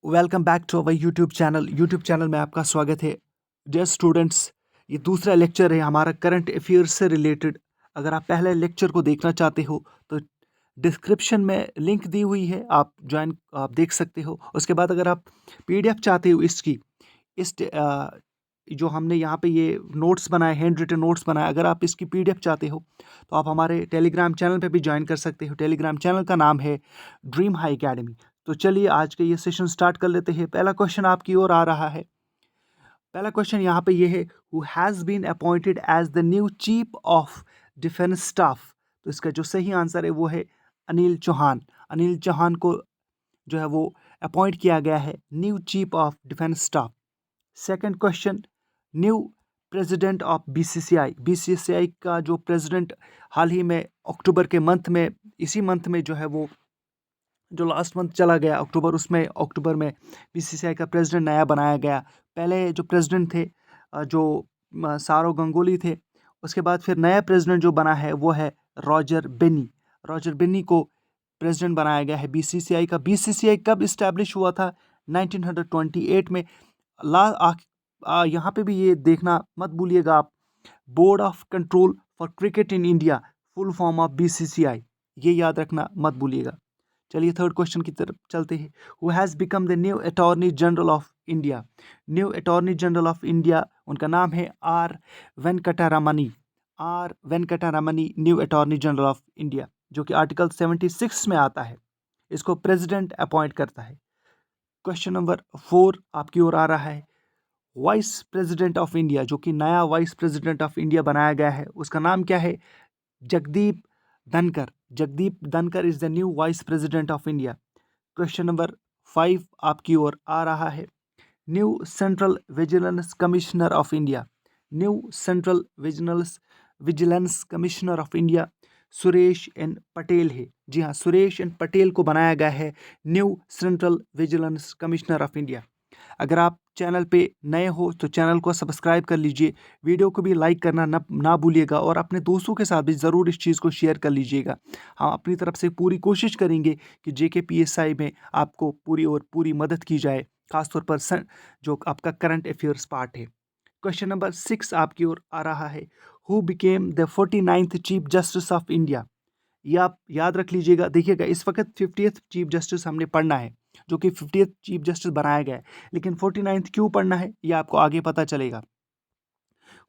Welcome back to our YouTube channel में आपका स्वागत है। डियर स्टूडेंट्स, ये दूसरा लेक्चर है हमारा करंट अफेयर्स से रिलेटेड। अगर आप पहले लेक्चर को देखना चाहते हो तो डिस्क्रिप्शन में लिंक दी हुई है, आप देख सकते हो। उसके बाद अगर आप पीडीएफ चाहते हो इसकी, जो हमने यहाँ पे ये नोट्स बनाए, हैंड रिटन नोट्स बनाए, अगर आप इसकी पीडीएफ चाहते हो तो आप हमारे टेलीग्राम चैनल पे भी ज्वाइन कर सकते हो। टेलीग्राम चैनल का नाम है ड्रीम हाई एकेडमी। तो चलिए आज के ये सेशन स्टार्ट कर लेते हैं। पहला क्वेश्चन आपकी ओर आ रहा है। पहला क्वेश्चन यहाँ पे ये है, who has been appointed as the new chief of defence staff. तो इसका जो सही आंसर है वो है अनिल चौहान। अनिल चौहान को जो है वो अपॉइंट किया गया है new chief of defence staff. Second question, new president of BCCI. BCCI का जो प्रेसिडेंट हाल ही में अक्टूबर के मंथ में, इसी मंथ में जो है वो, जो लास्ट मंथ चला गया अक्टूबर, उसमें अक्टूबर में बीसीसीआई का प्रेसिडेंट नया बनाया गया। पहले जो प्रेसिडेंट थे जो सौरव गंगुली थे, उसके बाद फिर नया प्रेसिडेंट जो बना है वो है रॉजर बेनी। रॉजर बेनी को प्रेसिडेंट बनाया गया है बीसीसीआई का। बीसीसीआई कब इस्टेब्लिश हुआ था? 1928 में। यहाँ पे भी ये देखना मत भूलिएगा आप, board of control for cricket in India, full form of BCCI, ये याद रखना मत भूलिएगा। चलिए थर्ड क्वेश्चन की तरफ चलते हैं। Who has become the new attorney general of India. New attorney general of India, उनका नाम है R Venkataramani. R Venkataramani new attorney general of India, जो कि आर्टिकल 76 में आता है। इसको प्रेसिडेंट अपॉइंट करता है। क्वेश्चन नंबर 4 आपकी ओर आ रहा है। वाइस प्रेसिडेंट ऑफ इंडिया, जो कि नया वाइस प्रेसिडेंट ऑफ इंडिया बनाया गया है, उसका नाम क्या है? Jagdeep Dhankhar. Jagdeep Dhankhar is the new vice president of India. Question number 5 आपकी ओर आ रहा है। New central vigilance commissioner of India. New central vigilance commissioner of India Suresh N Patel है। जी हाँ, सुरेश एन पटेल को बनाया गया है new central vigilance commissioner of India. अगर आप चैनल पे नए हो तो चैनल को सब्सक्राइब कर लीजिए, वीडियो को भी लाइक करना ना भूलिएगा, और अपने दोस्तों के साथ भी ज़रूर इस चीज़ को शेयर कर लीजिएगा। हम अपनी तरफ से पूरी कोशिश करेंगे कि JKPSI में आपको पूरी मदद की जाए, खासतौर पर जो आपका करंट अफेयर्स पार्ट है। क्वेश्चन नंबर 6 आपकी ओर आ रहा है। Who became the 49th chief justice of India. ये आप याद रख लीजिएगा। देखिएगा, इस वक्त 50th चीफ जस्टिस हमने पढ़ना है, जो कि 50th चीफ जस्टिस बनाया गया है, लेकिन 49th क्यों पढ़ना है ये आपको आगे पता चलेगा।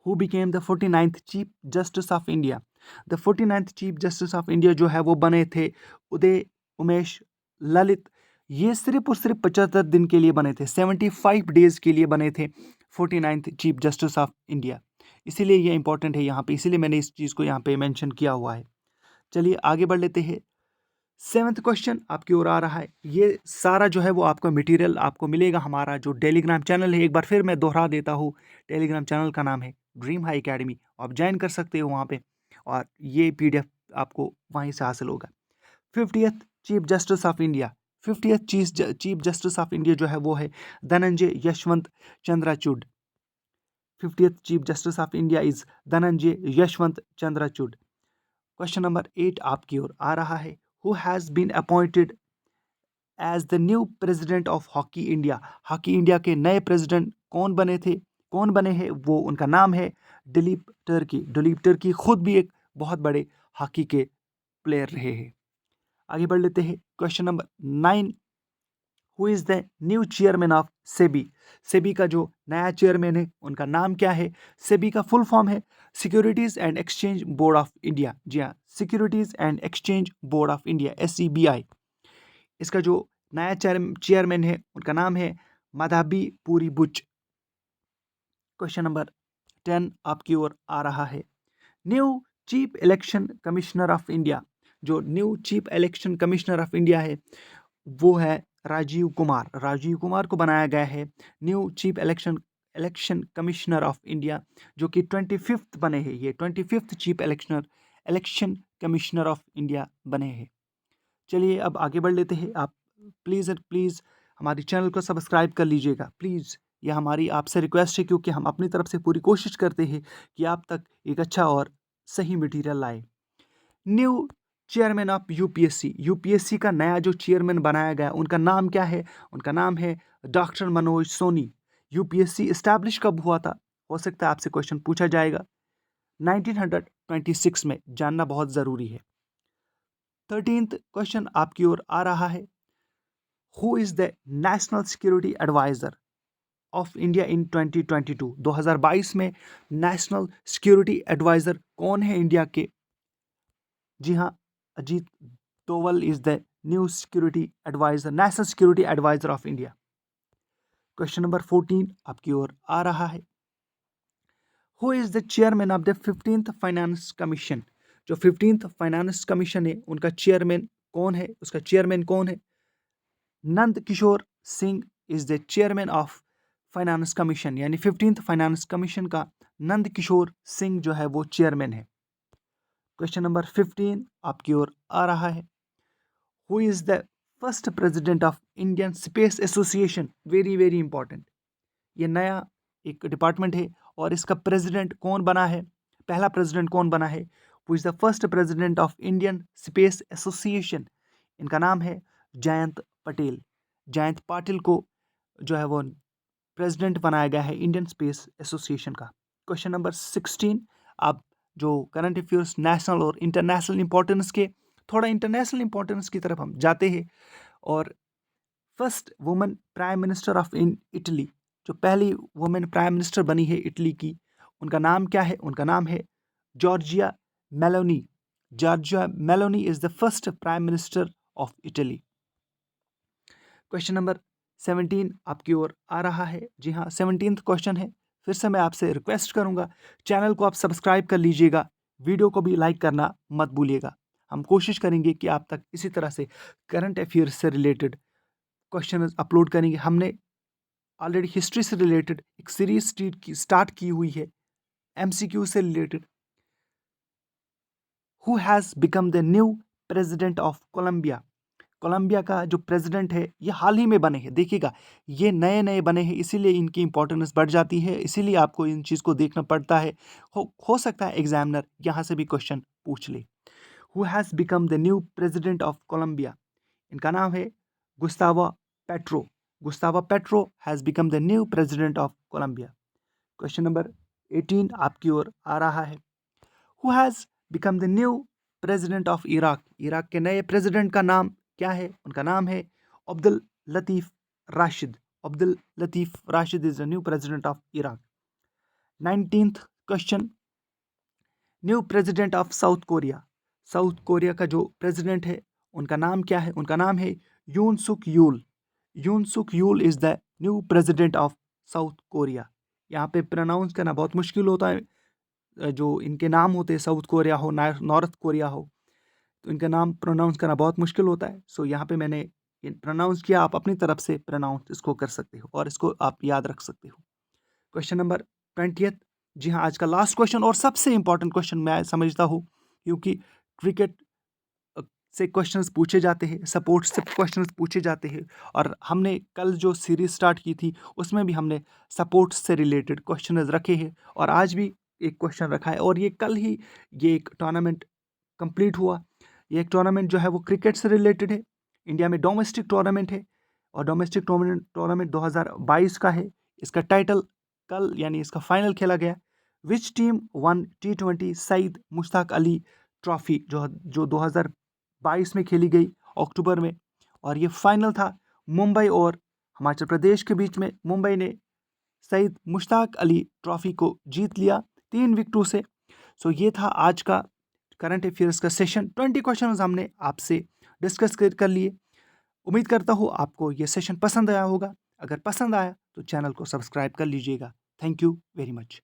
Who became the 49th chief justice of India. The 49th chief justice of India जो है वो बने थे उदय उमेश ललित। ये सिर्फ और सिर्फ 75 दिन के लिए बने थे, 75 डेज के लिए बने थे 49th chief justice of India. इसीलिए ये इंपॉर्टेंट है यहाँ पे, इसीलिए मैंने इस चीज़ को यहाँ पे मेंशन किया हुआ है। चलिए आगे बढ़ लेते हैं। 7th क्वेश्चन आपकी ओर आ रहा है। ये सारा जो है वो आपका मटेरियल आपको मिलेगा हमारा जो टेलीग्राम चैनल है। एक बार फिर मैं दोहरा देता हूँ, टेलीग्राम चैनल का नाम है ड्रीम हाई एकेडमी। आप ज्वाइन कर सकते हो वहाँ पे, और ये PDF आपको वहीं से हासिल होगा। 50th chief justice of India. 50th chief justice of India जो है वो है Dhananjaya Yashwant Chandrachud. 50th chief justice of India is Dhananjaya Yashwant Chandrachud. Question number 8 आपकी ओर आ रहा है। Who has been appointed as the new president of hockey India. Hockey India के नए प्रेसिडेंट कौन बने थे, कौन बने हैं वो? उनका नाम है दिलीप टर्की। दिलीप टर्की खुद भी एक बहुत बड़े हॉकी के प्लेयर रहे हैं। आगे बढ़ लेते हैं। Question number 9, who is the new chairman of SEBI. SEBI का जो नया चेयरमैन है उनका नाम क्या है? सेबी का फुल फॉर्म है securities and exchange board of India. जी हाँ, securities and exchange board of India, SEBI। इसका जो नया चेयरमैन है उनका नाम है माधवी पुरी बुच। क्वेश्चन नंबर 10 आपकी ओर आ रहा है। New chief election commissioner of India. जो new chief election commissioner of India है वो है राजीव कुमार। राजीव कुमार को बनाया गया है new chief election commissioner of India, जो कि 25th बने हैं। ये 25th chief election commissioner of India बने हैं। चलिए अब आगे बढ़ लेते हैं। आप प्लीज़ एंड प्लीज़ हमारे चैनल को सब्सक्राइब कर लीजिएगा, प्लीज़। यह हमारी आपसे रिक्वेस्ट है, क्योंकि हम अपनी तरफ से पूरी कोशिश करते हैं कि आप तक एक अच्छा और सही मटेरियल लाए। New chairman of UPSC, UPSC का नया जो चेयरमैन बनाया गया उनका नाम क्या है? उनका नाम है doctor Manoj Soni. UPSC establish कब हुआ था? हो सकता है आपसे क्वेश्चन पूछा जाएगा। 1926 में, जानना बहुत ज़रूरी है। 13th क्वेश्चन आपकी ओर आ रहा है। Who is the national security adviser of India in 2022? 2022 में नेशनल सिक्योरिटी एडवाइज़र कौन है इंडिया के? जी हाँ, Ajit Doval is the new security adviser, national security adviser of India. Question number 14 आपकी ओर आ रहा है। Who is the chairman of the 15th finance commission? जो 15th फाइनेंस कमीशन है उनका चेयरमैन कौन है? उसका चेयरमैन कौन है? Nand Kishore Singh is the chairman of finance commission, यानी 15th फाइनेंस कमीशन का नंद किशोर सिंह जो है वो चेयरमैन है। क्वेश्चन नंबर 15 आपकी ओर आ रहा है। Who is the first president of Indian space association? Very very important, ये नया एक डिपार्टमेंट है और इसका प्रेसिडेंट कौन बना है? पहला प्रेसिडेंट कौन बना है? Who is the first president of Indian space association? इनका नाम है जयंत पटेल। जयंत पाटिल को जो है वो प्रेसिडेंट बनाया गया है इंडियन स्पेस एसोसिएशन का। क्वेश्चन नंबर 16, आप जो करंट अफेयर्स नेशनल और इंटरनेशनल इंपॉर्टेंस के, थोड़ा इंटरनेशनल इंपॉर्टेंस की तरफ हम जाते हैं। और first women prime minister of Italy, जो पहली वुमेन प्राइम मिनिस्टर बनी है इटली की, उनका नाम क्या है? उनका नाम है Giorgia Meloni. Giorgia Meloni is the first prime minister of Italy. Question number 17 आपकी ओर आ रहा है। जी हाँ, 17th क्वेश्चन है। फिर से मैं आपसे रिक्वेस्ट करूंगा, चैनल को आप सब्सक्राइब कर लीजिएगा, वीडियो को भी लाइक करना मत भूलिएगा। हम कोशिश करेंगे कि आप तक इसी तरह से करंट अफेयर्स से रिलेटेड क्वेश्चन अपलोड करेंगे। हमने ऑलरेडी हिस्ट्री से रिलेटेड एक सीरीज स्टार्ट की हुई है, एमसीक्यू से related. Who has become the new president of Colombia? Colombia का जो प्रेसिडेंट है ये हाल ही में बने हैं। देखिएगा, ये नए नए बने हैं, इसीलिए इनकी इंपॉर्टेंस बढ़ जाती है, इसीलिए आपको इन चीज़ को देखना पड़ता है। हो सकता है एग्जामिनर यहाँ से भी क्वेश्चन पूछ ले। Who has become the new president of Colombia? इनका नाम है Gustavo Petro. Gustavo Petro has become the new president of Colombia. Question number 18 आपकी ओर आ रहा है। Who has become the new president of Iraq? Iraq के नए प्रेसिडेंट का नाम क्या है? उनका नाम है Abdul Latif Rashid. Abdul Latif Rashid is the new president of Iraq. 19th question, new president of South Korea. South Korea का जो प्रेसिडेंट है उनका नाम क्या है? उनका नाम है यून सुक यूल। यून सुक you'll is the new president of South Korea. यहाँ पे प्रोनाउंस करना बहुत मुश्किल होता है, जो इनके नाम होते हैं, साउथ कोरिया हो नॉर्थ कोरिया हो, तो इनका नाम प्रोनाउंस करना बहुत मुश्किल होता है। सो यहाँ पे मैंने प्रोनाउंस किया, आप अपनी तरफ से प्रोनाउंस इसको कर सकते हो और इसको आप याद रख सकते हो। क्वेश्चन नंबर 20, जी हाँ, आज का लास्ट क्वेश्चन और सबसे इंपॉर्टेंट क्वेश्चन मैं समझता हूँ, क्योंकि क्रिकेट से क्वेश्चंस पूछे जाते हैं, स्पोर्ट्स से क्वेश्चंस पूछे जाते हैं, और हमने कल जो सीरीज स्टार्ट की थी उसमें भी हमने स्पोर्ट्स से रिलेटेड क्वेश्चंस रखे हैं, और आज भी एक क्वेश्चन रखा है। और ये कल ही ये एक टूर्नामेंट कंप्लीट हुआ। ये एक टूर्नामेंट जो है वो क्रिकेट से रिलेटेड है, इंडिया में डोमेस्टिक टूर्नामेंट है, और डोमेस्टिक टूर्नामेंट 2022 का है। इसका टाइटल कल यानी इसका फाइनल खेला गया। Which team won T20 Syed Mushtaq Ali trophy, जो 2022 में खेली गई अक्टूबर में, और ये फाइनल था मुंबई और हिमाचल प्रदेश के बीच में। मुंबई ने सईद मुश्ताक अली ट्रॉफी को जीत लिया 3 विकेटों से। सो ये था आज का करंट अफेयर्स का सेशन। 20 क्वेश्चन हमने आपसे डिस्कस कर लिए। उम्मीद करता हूँ आपको ये सेशन पसंद आया होगा। अगर पसंद आया तो चैनल को सब्सक्राइब कर लीजिएगा। Thank you very much.